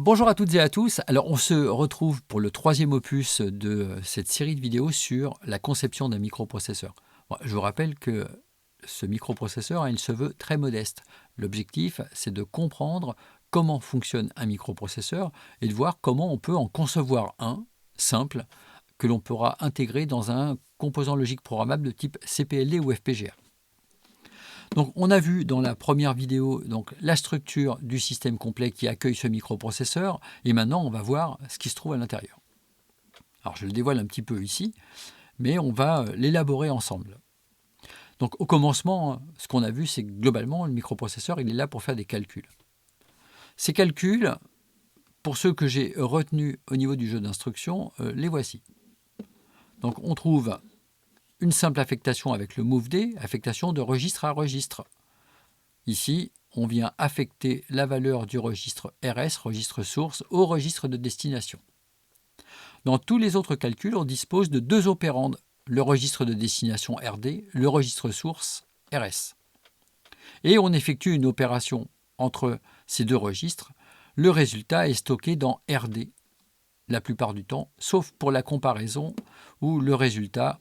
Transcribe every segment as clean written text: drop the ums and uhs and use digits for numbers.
Bonjour à toutes et à tous. Alors, on se retrouve pour le troisième opus de cette série de vidéos sur la conception d'un microprocesseur. Bon, je vous rappelle que ce microprocesseur, il se veut très modeste. L'objectif, c'est de comprendre comment fonctionne un microprocesseur et de voir comment on peut en concevoir un simple que l'on pourra intégrer dans un composant logique programmable de type CPLD ou FPGA. Donc, on a vu dans la première vidéo la structure du système complet qui accueille ce microprocesseur, et maintenant on va voir ce qui se trouve à l'intérieur. Alors je le dévoile un petit peu ici, mais on va l'élaborer ensemble. Donc au commencement, ce qu'on a vu, c'est que globalement, le microprocesseur, il est là pour faire des calculs. Ces calculs, pour ceux que j'ai retenus au niveau du jeu d'instruction, les voici. Donc on trouve une simple affectation avec le MOVD, affectation de registre à registre. Ici, on vient affecter la valeur du registre RS, registre source, au registre de destination. Dans tous les autres calculs, on dispose de deux opérandes, le registre de destination RD, le registre source RS. Et on effectue une opération entre ces deux registres. Le résultat est stocké dans RD la plupart du temps, sauf pour la comparaison où le résultat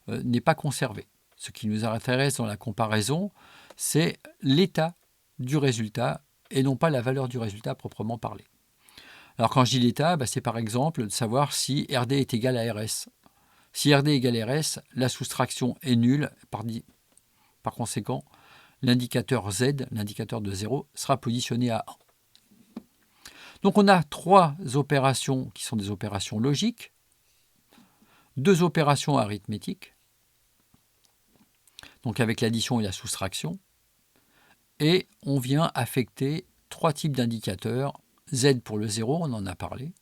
n'est pas conservé. Ce qui nous intéresse dans la comparaison, c'est l'état du résultat et non pas la valeur du résultat proprement parlé. Alors quand je dis l'état, c'est par exemple de savoir si RD est égal à RS. Si RD égale RS, la soustraction est nulle. Par conséquent, l'indicateur Z, l'indicateur de 0, sera positionné à 1. Donc on a trois opérations qui sont des opérations logiques, deux opérations arithmétiques, donc avec l'addition et la soustraction, et on vient affecter trois types d'indicateurs. Z pour le 0, on en a parlé.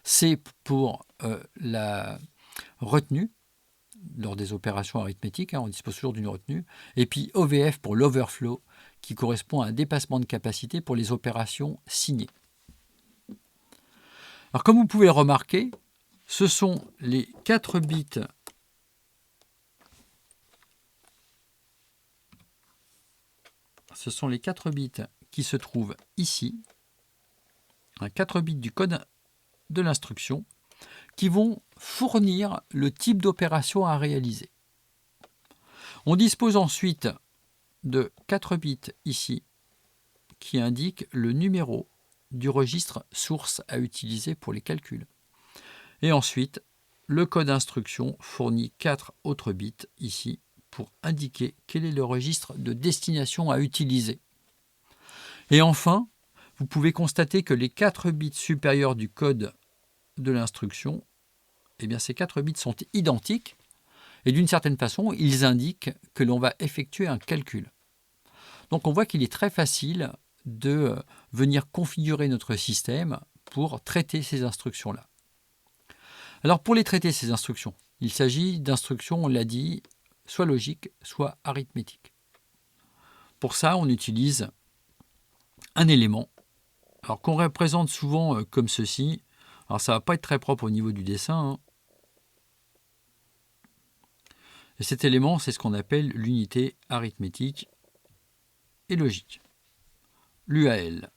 C pour la retenue, lors des opérations arithmétiques, on dispose toujours d'une retenue. Et puis OVF pour l'overflow, qui correspond à un dépassement de capacité pour les opérations signées. Alors comme vous pouvez le remarquer, ce sont les 4 bits qui se trouvent ici, 4 bits du code de l'instruction, qui vont fournir le type d'opération à réaliser. On dispose ensuite de 4 bits ici qui indiquent le numéro du registre source à utiliser pour les calculs. Et ensuite, le code instruction fournit 4 autres bits ici pour indiquer quel est le registre de destination à utiliser. Et enfin, vous pouvez constater que les 4 bits supérieurs du code de l'instruction, ces 4 bits sont identiques et d'une certaine façon, ils indiquent que l'on va effectuer un calcul. Donc on voit qu'il est très facile de venir configurer notre système pour traiter ces instructions-là. Alors pour les traiter, ces instructions, il s'agit d'instructions, on l'a dit, soit logiques, soit arithmétiques. Pour ça, on utilise un élément, alors qu'on représente souvent comme ceci. Alors ça ne va pas être très propre au niveau du dessin. Et cet élément, c'est ce qu'on appelle l'unité arithmétique et logique, l'UAL.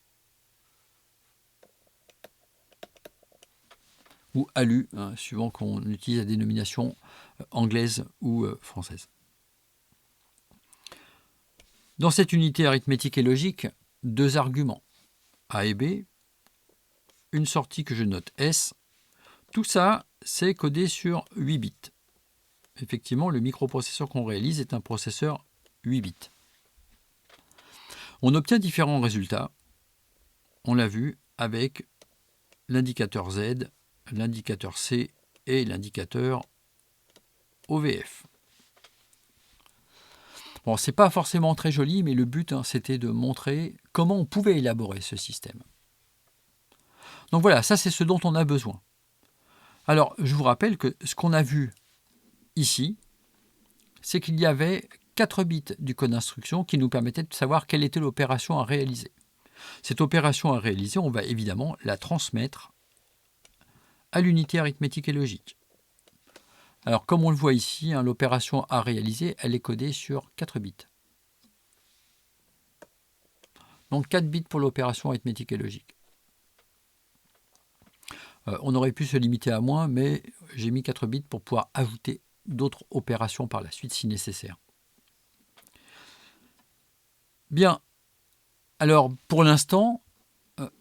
Ou ALU, suivant qu'on utilise la dénomination anglaise ou française. Dans cette unité arithmétique et logique, deux arguments, A et B, une sortie que je note S. Tout ça, c'est codé sur 8 bits. Effectivement, le microprocesseur qu'on réalise est un processeur 8 bits. On obtient différents résultats, on l'a vu, avec l'indicateur Z, l'indicateur C et l'indicateur OVF. Bon, c'est pas forcément très joli, mais le but, c'était de montrer comment on pouvait élaborer ce système. Donc voilà, ça c'est ce dont on a besoin. Alors, je vous rappelle que ce qu'on a vu ici, c'est qu'il y avait 4 bits du code d'instruction qui nous permettaient de savoir quelle était l'opération à réaliser. Cette opération à réaliser, on va évidemment la transmettre à l'unité arithmétique et logique. Alors, comme on le voit ici, l'opération à réaliser, elle est codée sur 4 bits. Donc 4 bits pour l'opération arithmétique et logique. On aurait pu se limiter à moins, mais j'ai mis 4 bits pour pouvoir ajouter d'autres opérations par la suite si nécessaire. Bien, alors pour l'instant,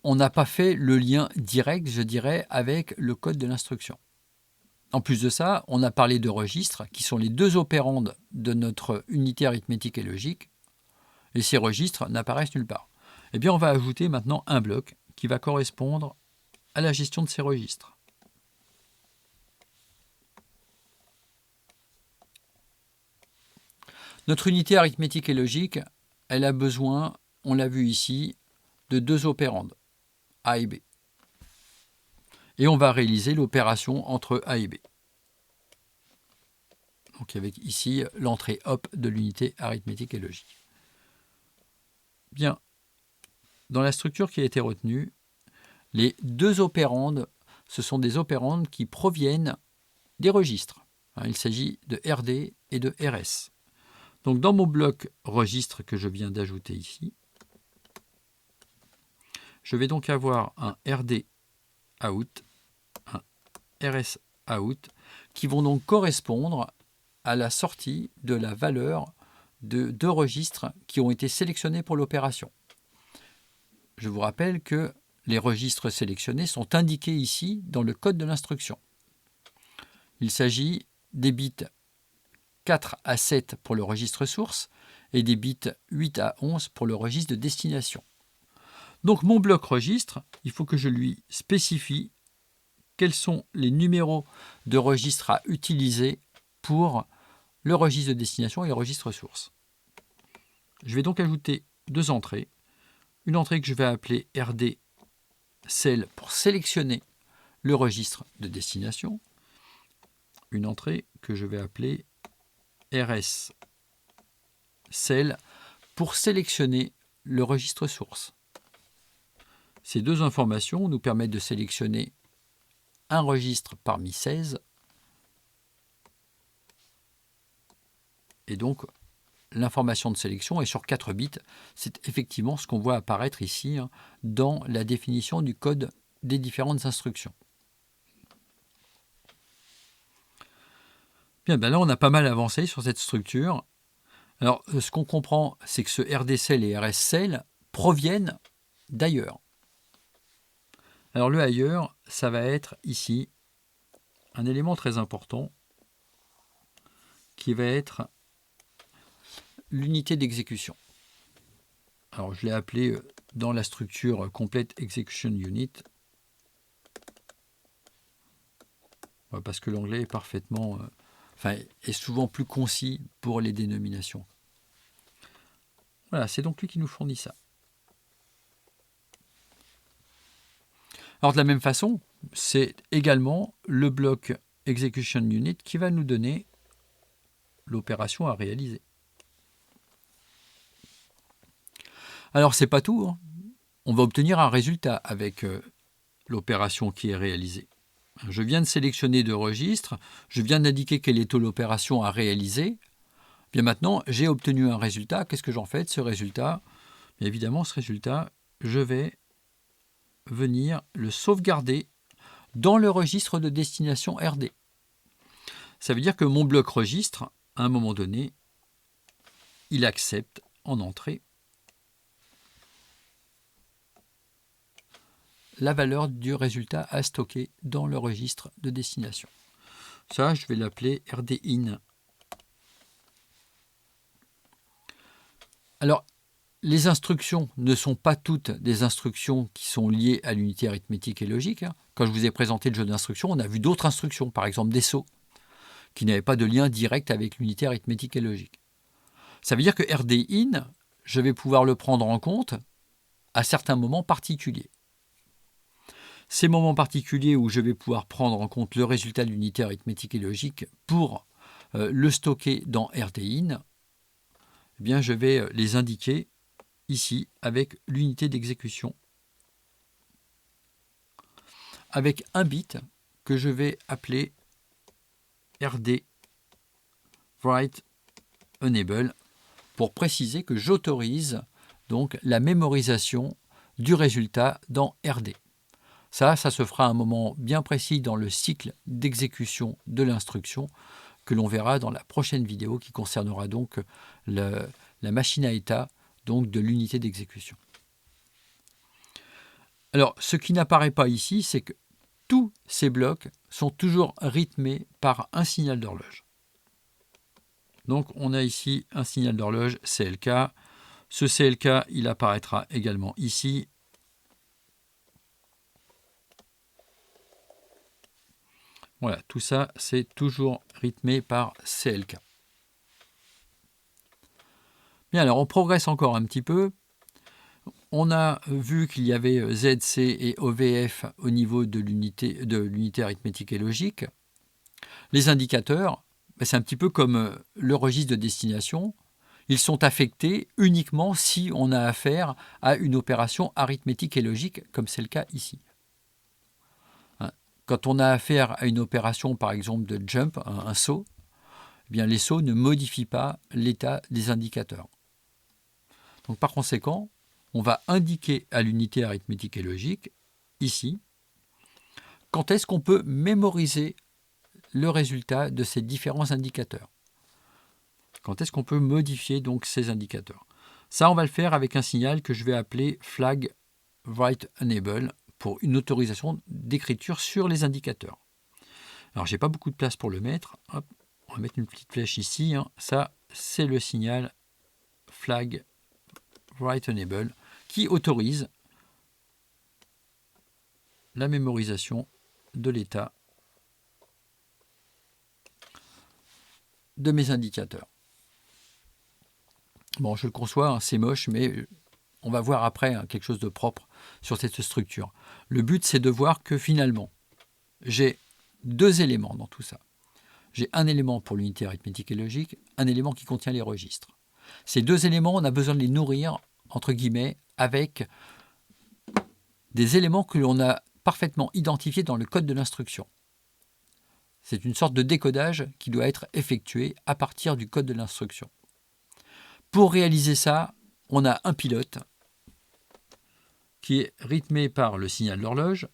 on n'a pas fait le lien direct, je dirais, avec le code de l'instruction. En plus de ça, on a parlé de registres, qui sont les deux opérandes de notre unité arithmétique et logique, et ces registres n'apparaissent nulle part. Eh bien, on va ajouter maintenant un bloc qui va correspondre à la gestion de ces registres. Notre unité arithmétique et logique, elle a besoin, on l'a vu ici, de deux opérandes, A et B. Et on va réaliser l'opération entre A et B. Donc avec ici l'entrée hop de l'unité arithmétique et logique. Bien, dans la structure qui a été retenue, les deux opérandes, ce sont des opérandes qui proviennent des registres. Il s'agit de RD et de RS. Donc dans mon bloc registre que je viens d'ajouter ici, je vais donc avoir un RD out, un RS out, qui vont donc correspondre à la sortie de la valeur de deux registres qui ont été sélectionnés pour l'opération. Je vous rappelle que les registres sélectionnés sont indiqués ici dans le code de l'instruction. Il s'agit des bits 4 à 7 pour le registre source et des bits 8 à 11 pour le registre de destination. Donc mon bloc registre, il faut que je lui spécifie quels sont les numéros de registre à utiliser pour le registre de destination et le registre source. Je vais donc ajouter deux entrées. Une entrée que je vais appeler RD cell pour sélectionner le registre de destination. Une entrée que je vais appeler RS cell pour sélectionner le registre source. Ces deux informations nous permettent de sélectionner un registre parmi 16 et donc l'information de sélection est sur 4 bits. C'est effectivement ce qu'on voit apparaître ici dans la définition du code des différentes instructions. Bien, ben là on a pas mal avancé sur cette structure. Alors ce qu'on comprend, c'est que ce RDCell et RSCell proviennent d'ailleurs. Alors le ailleurs, ça va être ici un élément très important qui va être l'unité d'exécution. Alors je l'ai appelé dans la structure Complete Execution Unit parce que l'anglais est parfaitement, est souvent plus concis pour les dénominations. Voilà, c'est donc lui qui nous fournit ça. Alors de la même façon, c'est également le bloc Execution Unit qui va nous donner l'opération à réaliser. Alors c'est pas tout, on va obtenir un résultat avec l'opération qui est réalisée. Je viens de sélectionner deux registres, je viens d'indiquer quelle est l'opération à réaliser. Bien maintenant, j'ai obtenu un résultat. Qu'est-ce que j'en fais de ce résultat? Bien évidemment, ce résultat, je vais venir le sauvegarder dans le registre de destination RD. Ça veut dire que mon bloc registre, à un moment donné, il accepte en entrée la valeur du résultat à stocker dans le registre de destination. Ça, je vais l'appeler RDIN. Alors, les instructions ne sont pas toutes des instructions qui sont liées à l'unité arithmétique et logique. Quand je vous ai présenté le jeu d'instructions, on a vu d'autres instructions, par exemple des sauts, qui n'avaient pas de lien direct avec l'unité arithmétique et logique. Ça veut dire que RDIN, je vais pouvoir le prendre en compte à certains moments particuliers. Ces moments particuliers où je vais pouvoir prendre en compte le résultat de l'unité arithmétique et logique pour le stocker dans RDIN, eh bien je vais les indiquer ici avec l'unité d'exécution, avec un bit que je vais appeler RD write enable pour préciser que j'autorise donc la mémorisation du résultat dans RD. Ça se fera à un moment bien précis dans le cycle d'exécution de l'instruction que l'on verra dans la prochaine vidéo qui concernera donc la machine à état donc de l'unité d'exécution. Alors, ce qui n'apparaît pas ici, c'est que tous ces blocs sont toujours rythmés par un signal d'horloge. Donc, on a ici un signal d'horloge CLK. Ce CLK, il apparaîtra également ici. Voilà, tout ça, c'est toujours rythmé par CLK. Bien, alors on progresse encore un petit peu. On a vu qu'il y avait ZC et OVF au niveau de l'unité arithmétique et logique. Les indicateurs, c'est un petit peu comme le registre de destination. Ils sont affectés uniquement si on a affaire à une opération arithmétique et logique, comme c'est le cas ici. Quand on a affaire à une opération, par exemple, de jump, un saut, eh bien, les sauts ne modifient pas l'état des indicateurs. Donc, par conséquent, on va indiquer à l'unité arithmétique et logique, ici, quand est-ce qu'on peut mémoriser le résultat de ces différents indicateurs. Quand est-ce qu'on peut modifier donc ces indicateurs. Ça, on va le faire avec un signal que je vais appeler flag write enable pour une autorisation d'écriture sur les indicateurs. Alors, j'ai pas beaucoup de place pour le mettre. Hop, on va mettre une petite flèche ici. Ça, c'est le signal flag write enable qui autorise la mémorisation de l'état de mes indicateurs. Bon, je le conçois, c'est moche, mais on va voir après quelque chose de propre sur cette structure. Le but, c'est de voir que finalement, j'ai deux éléments dans tout ça. J'ai un élément pour l'unité arithmétique et logique, un élément qui contient les registres. Ces deux éléments, on a besoin de les nourrir, entre guillemets, avec des éléments que l'on a parfaitement identifiés dans le code de l'instruction. C'est une sorte de décodage qui doit être effectué à partir du code de l'instruction. Pour réaliser ça, on a un pilote qui est rythmé par le signal d'horloge.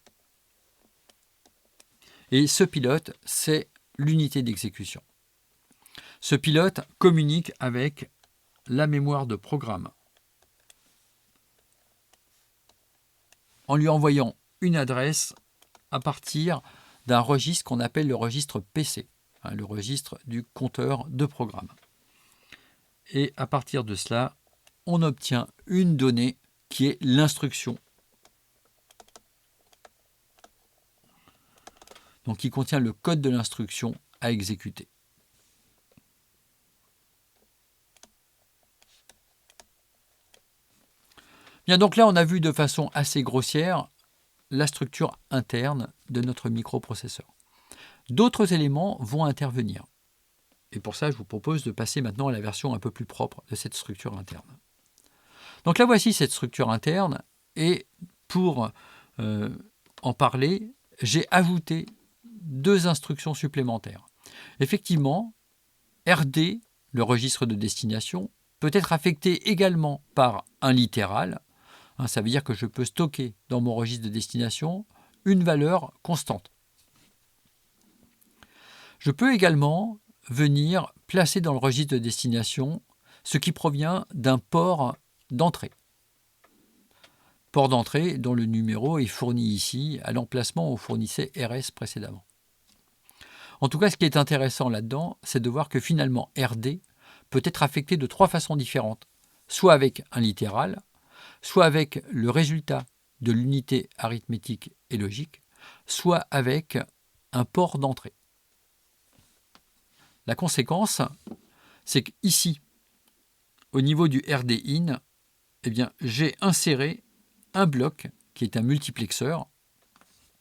Et ce pilote, c'est l'unité d'exécution. Ce pilote communique avec la mémoire de programme en lui envoyant une adresse à partir d'un registre qu'on appelle le registre PC, le registre du compteur de programme. Et à partir de cela, on obtient une donnée qui est l'instruction. Donc qui contient le code de l'instruction à exécuter. Bien, donc là, on a vu de façon assez grossière la structure interne de notre microprocesseur. D'autres éléments vont intervenir. Et pour ça, je vous propose de passer maintenant à la version un peu plus propre de cette structure interne. Donc là, voici cette structure interne. Et pour en parler, j'ai ajouté deux instructions supplémentaires. Effectivement, RD, le registre de destination, peut être affecté également par un littéral. Ça veut dire que je peux stocker dans mon registre de destination une valeur constante. Je peux également venir placer dans le registre de destination ce qui provient d'un port d'entrée. Port d'entrée dont le numéro est fourni ici à l'emplacement où on fournissait RS précédemment. En tout cas, ce qui est intéressant là-dedans, c'est de voir que finalement RD peut être affecté de trois façons différentes, soit avec un littéral, soit avec le résultat de l'unité arithmétique et logique, soit avec un port d'entrée. La conséquence, c'est qu'ici, au niveau du RD-in, eh bien, j'ai inséré un bloc qui est un multiplexeur,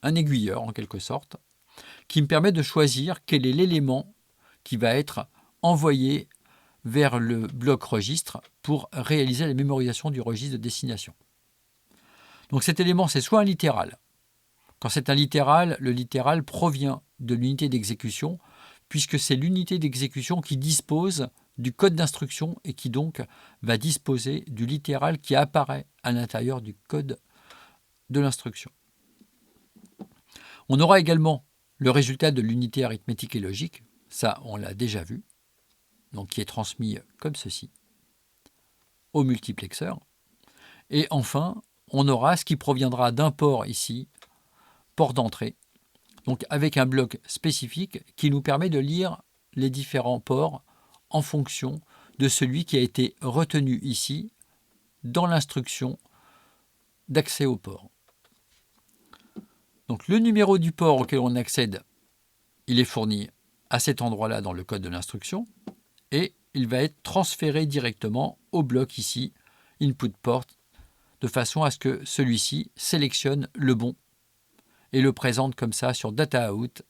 un aiguilleur en quelque sorte, qui me permet de choisir quel est l'élément qui va être envoyé vers le bloc registre pour réaliser la mémorisation du registre de destination. Donc cet élément, c'est soit un littéral. Quand c'est un littéral, le littéral provient de l'unité d'exécution, puisque c'est l'unité d'exécution qui dispose du code d'instruction et qui donc va disposer du littéral qui apparaît à l'intérieur du code de l'instruction. On aura également le résultat de l'unité arithmétique et logique, ça on l'a déjà vu, donc qui est transmis comme ceci, au multiplexeur. Et enfin, on aura ce qui proviendra d'un port ici, port d'entrée, donc avec un bloc spécifique qui nous permet de lire les différents ports en fonction de celui qui a été retenu ici dans l'instruction d'accès au port. Donc le numéro du port auquel on accède, il est fourni à cet endroit-là dans le code de l'instruction et il va être transféré directement au bloc ici, input port, de façon à ce que celui-ci sélectionne le bon et le présente comme ça sur data out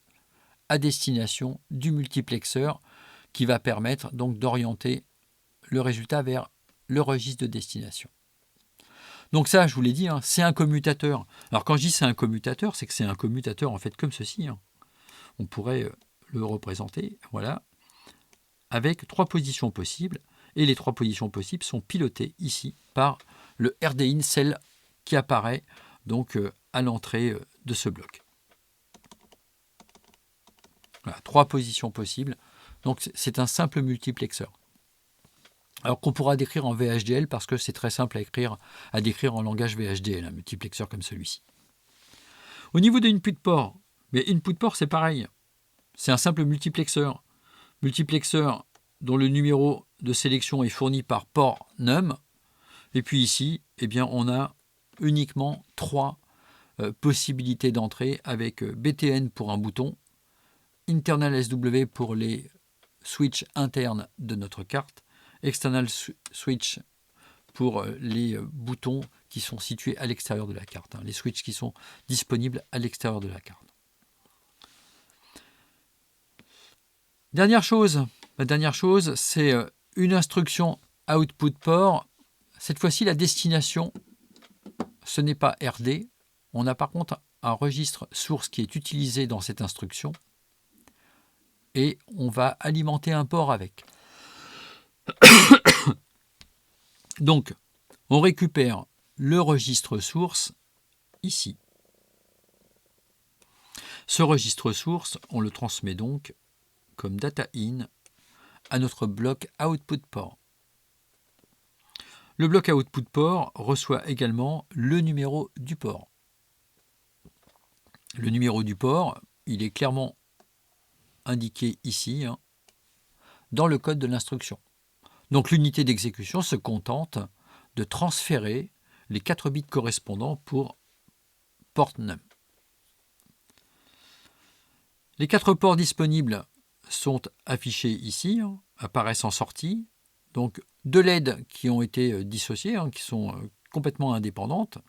à destination du multiplexeur qui va permettre donc d'orienter le résultat vers le registre de destination. Donc ça, je vous l'ai dit, hein, c'est un commutateur. Alors quand je dis c'est un commutateur, c'est que c'est un commutateur en fait comme ceci. Hein. On pourrait le représenter, voilà, avec 3 positions possibles. Et les 3 positions possibles sont pilotées ici par le RDIN, celle qui apparaît donc à l'entrée de ce bloc. Voilà, 3 positions possibles. Donc c'est un simple multiplexeur. Alors qu'on pourra décrire en VHDL parce que c'est très simple à décrire en langage VHDL, un multiplexeur comme celui-ci. Au niveau de input port, mais input port c'est pareil. C'est un simple multiplexeur. Multiplexeur dont le numéro de sélection est fourni par port num. Et puis ici, eh bien, on a uniquement 3 possibilités d'entrée avec BTN pour un bouton, internal SW pour les switches internes de notre carte, external switch pour les boutons qui sont situés à l'extérieur de la carte, les switches qui sont disponibles à l'extérieur de la carte. La dernière chose, c'est une instruction output port. Cette fois-ci, la destination, ce n'est pas RD. On a par contre un registre source qui est utilisé dans cette instruction et on va alimenter un port avec. Donc, on récupère le registre source ici. Ce registre source, on le transmet donc comme data in à notre bloc output port. Le bloc output port reçoit également le numéro du port. Le numéro du port, il est clairement indiqué ici, dans le code de l'instruction. Donc l'unité d'exécution se contente de transférer les 4 bits correspondants pour port num. Les 4 ports disponibles sont affichés ici, apparaissent en sortie. Donc 2 LED qui ont été dissociées, qui sont complètement indépendantes.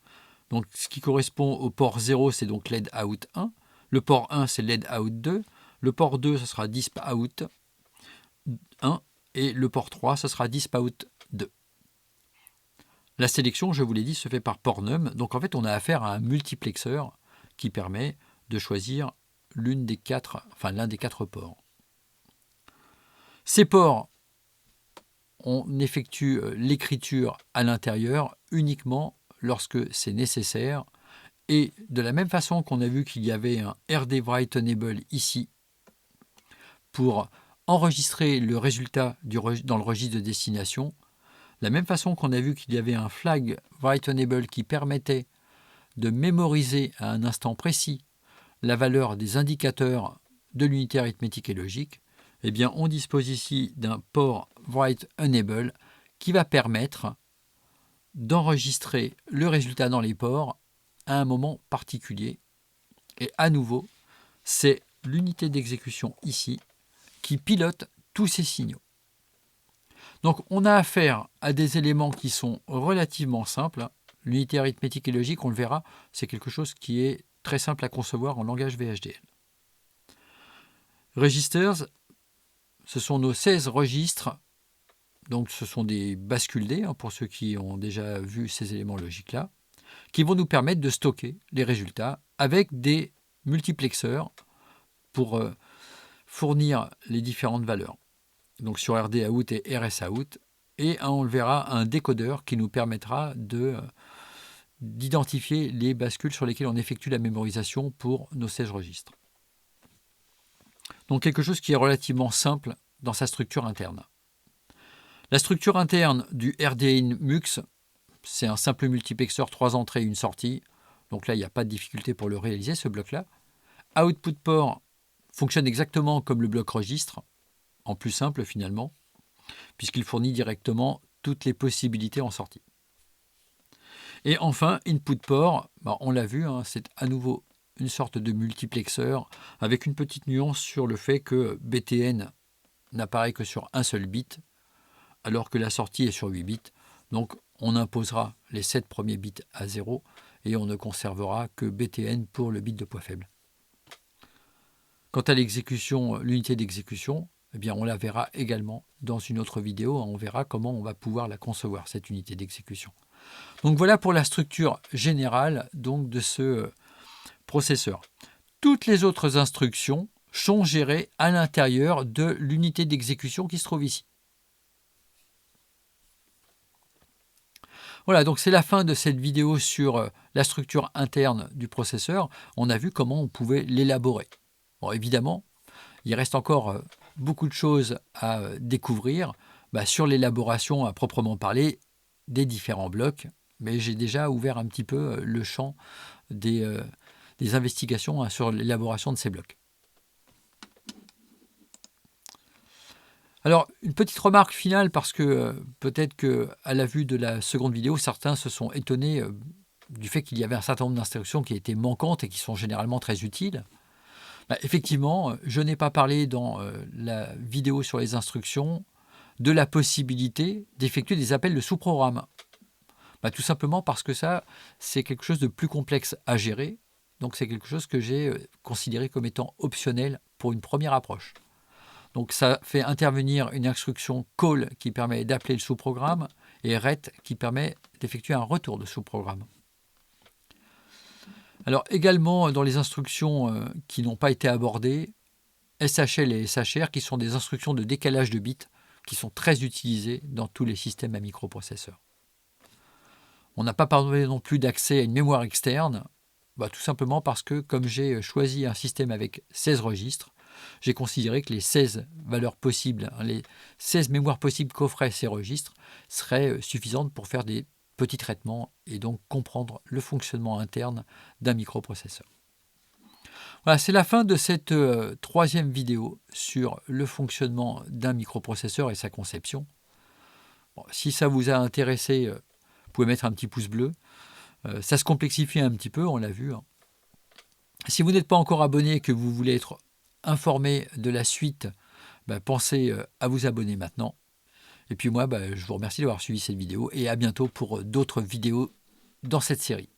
Donc ce qui correspond au port 0, c'est donc LED out 1. Le port 1, c'est LED out 2. Le port 2, ce sera disp out 1. Et le port 3, ce sera disp out 2. La sélection, je vous l'ai dit, se fait par port num. Donc en fait, on a affaire à un multiplexeur qui permet de choisir l'un des 4 ports. Ces ports, on effectue l'écriture à l'intérieur uniquement lorsque c'est nécessaire. Et de la même façon qu'on a vu qu'il y avait un RD Write Enable ici pour enregistrer le résultat dans le registre de destination, de la même façon qu'on a vu qu'il y avait un flag Write Enable qui permettait de mémoriser à un instant précis la valeur des indicateurs de l'unité arithmétique et logique, eh bien on dispose ici d'un port Write Enable qui va permettre d'enregistrer le résultat dans les ports à un moment particulier. Et à nouveau, c'est l'unité d'exécution ici qui pilote tous ces signaux. Donc on a affaire à des éléments qui sont relativement simples. L'unité arithmétique et logique, on le verra, c'est quelque chose qui est très simple à concevoir en langage VHDL. Registers, ce sont nos 16 registres. Donc ce sont des bascules D, pour ceux qui ont déjà vu ces éléments logiques-là, qui vont nous permettre de stocker les résultats avec des multiplexeurs pour fournir les différentes valeurs. Donc sur RD out et RS out, et on le verra, un décodeur qui nous permettra de d'identifier les bascules sur lesquelles on effectue la mémorisation pour nos 16 registres. Donc quelque chose qui est relativement simple dans sa structure interne. La structure interne du RDIN MUX, c'est un simple multiplexeur 3 entrées et une sortie. Donc là, il n'y a pas de difficulté pour le réaliser, ce bloc-là. Output port fonctionne exactement comme le bloc registre, en plus simple finalement, puisqu'il fournit directement toutes les possibilités en sortie. Et enfin, input port, on l'a vu, c'est à nouveau une sorte de multiplexeur avec une petite nuance sur le fait que BTN n'apparaît que sur un seul bit, alors que la sortie est sur 8 bits. Donc on imposera les 7 premiers bits à 0 et on ne conservera que BTN pour le bit de poids faible. Quant à l'exécution, l'unité d'exécution, eh bien on la verra également dans une autre vidéo. On verra comment on va pouvoir la concevoir, cette unité d'exécution. Donc voilà pour la structure générale donc, de ce processeur. Toutes les autres instructions sont gérées à l'intérieur de l'unité d'exécution qui se trouve ici. Voilà, donc c'est la fin de cette vidéo sur la structure interne du processeur. On a vu comment on pouvait l'élaborer. Bon, évidemment, il reste encore beaucoup de choses à découvrir sur l'élaboration à proprement parler des différents blocs, mais j'ai déjà ouvert un petit peu le champ des investigations sur l'élaboration de ces blocs. Alors, une petite remarque finale, parce que peut-être qu'à la vue de la seconde vidéo, certains se sont étonnés du fait qu'il y avait un certain nombre d'instructions qui étaient manquantes et qui sont généralement très utiles. Effectivement, je n'ai pas parlé dans la vidéo sur les instructions de la possibilité d'effectuer des appels de sous-programme. Tout simplement parce que ça, c'est quelque chose de plus complexe à gérer. Donc c'est quelque chose que j'ai considéré comme étant optionnel pour une première approche. Donc ça fait intervenir une instruction call qui permet d'appeler le sous-programme et ret qui permet d'effectuer un retour de sous-programme. Alors également dans les instructions qui n'ont pas été abordées, SHL et SHR qui sont des instructions de décalage de bits qui sont très utilisées dans tous les systèmes à microprocesseurs. On n'a pas parlé non plus d'accès à une mémoire externe, tout simplement parce que comme j'ai choisi un système avec 16 registres, j'ai considéré que les 16 valeurs possibles, les 16 mémoires possibles qu'offraient ces registres seraient suffisantes pour faire des petits traitements et donc comprendre le fonctionnement interne d'un microprocesseur. Voilà, c'est la fin de cette troisième vidéo sur le fonctionnement d'un microprocesseur et sa conception. Bon, si ça vous a intéressé, vous pouvez mettre un petit pouce bleu. Ça se complexifie un petit peu, on l'a vu. Si vous n'êtes pas encore abonné et que vous voulez être informé de la suite, pensez à vous abonner maintenant. Et puis moi, je vous remercie d'avoir suivi cette vidéo et à bientôt pour d'autres vidéos dans cette série.